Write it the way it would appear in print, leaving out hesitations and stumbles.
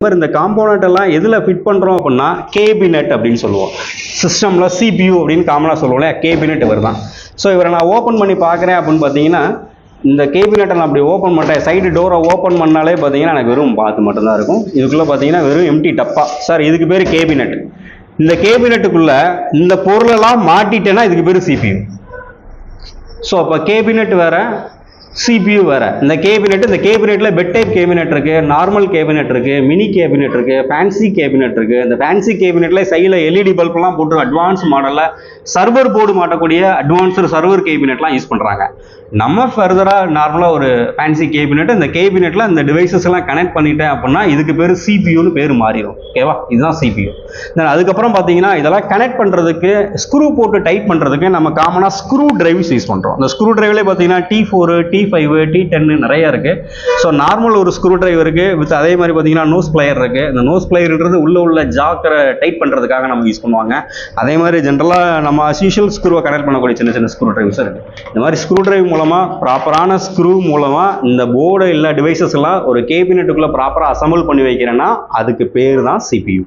இந்த காம்போனன்ட் எல்லாம் எதில் ஃபிட் பண்ணுறோம் அப்படின்னா கேபினெட் அப்படின்னு சொல்லுவோம். சிஸ்டமில் CPU அப்படின்னு காமனாக சொல்லுவோம் இல்லையா, கேபினெட் இவர் தான். ஸோ இவரை நான் ஓப்பன் பண்ணி பார்க்குறேன் அப்படின்னு பார்த்தீங்கன்னா, இந்த கேபினெட்டை நான் அப்படி ஓப்பன் பண்ணுறேன், சைடு டோரை ஓப்பன் பண்ணாலே பார்த்தீங்கன்னா எனக்கு வெறும் பாத்து மட்டும்தான் இருக்கும். இதுக்குள்ளே பார்த்தீங்கன்னா வெறும் எம்டி டப்பா. சார் இதுக்கு பேர் கேபினெட். இந்த கேபினெட்டுக்குள்ளே இந்த பொருளெல்லாம் மாட்டிட்டேன்னா இதுக்கு பேர் CPU. ஸோ அப்போ கேபினெட் வேறு, CPU வேற. இந்த கேபினெட்ல பெட் டைப் கேபினெட் இருக்கு, நார்மல் கேபினெட் இருக்கு, மினி கேபினெட் இருக்கு, ஃபேன்சி கேபினெட் இருக்கு. இந்த ஃபேன்சி கேபினெட்ல சைடில் LED பல்ப்லாம் போட்டு அட்வான்ஸ் மாடல்ல சர்வர் போர்டு மாட்டக்கூடிய அட்வான்ஸ்டு சர்வர் கேபினெட்லாம் யூஸ் பண்றாங்க. நம்ம ஃபர்தராக நார்மலாக ஒரு ஃபேன்சி கேபினெட், இந்த கேபினெட்டில் இந்த டிவைசஸ் எல்லாம் கனெக்ட் பண்ணிட்டேன் அப்படின்னா இதுக்கு பேர் CPUன்னு பேர் மாறிடும். ஓகேவா, இதுதான் CPU. அதுக்கப்புறம் பார்த்தீங்கன்னா இதெல்லாம் கனெக்ட் பண்ணுறதுக்கு ஸ்க்ரூ போட்டு டைட் பண்ணுறதுக்கு நம்ம காமனாக ஸ்க்ரூ டிரைவ்ஸ் யூஸ் பண்ணுறோம். இந்த ஸ்க்ரூ டிரைவ்லேயே பார்த்தீங்கன்னா T4, T5, T10 நிறைய இருக்குது. ஸோ நார்மல் ஒரு ஸ்க்ரூ டிரைவ் இருக்குது, வித் அதே மாதிரி பார்த்தீங்கன்னா நோஸ் பிளேயர் இருக்குது. இந்த நோஸ் பிளேயர்ன்றது உள்ள ஜாக்கரை டைட் பண்ணுறதுக்காக நம்ம யூஸ் பண்ணுவாங்க. அதே மாதிரி ஜென்ரலாக நம்ம அஸ்யூஷுவல் ஸ்க்ரூவை கனெக்ட் பண்ணக்கூடிய சின்ன சின்ன ஸ்க்ரூ டிரைவ்ஸ் இருக்குது. இந்த மாதிரி ஸ்க்ரூ டிரைவ் மூலமாக, ப்ராப்பரான ஸ்க்ரூ மூலமாக இந்த போர்டு இல்லை டிவைசஸ் எல்லாம் ஒரு கேபினெட்டுக்குள்ளே ப்ராப்பராக அசம்பிள் பண்ணி வைக்கிறேன்னா அதுக்கு பேர் தான் CPU.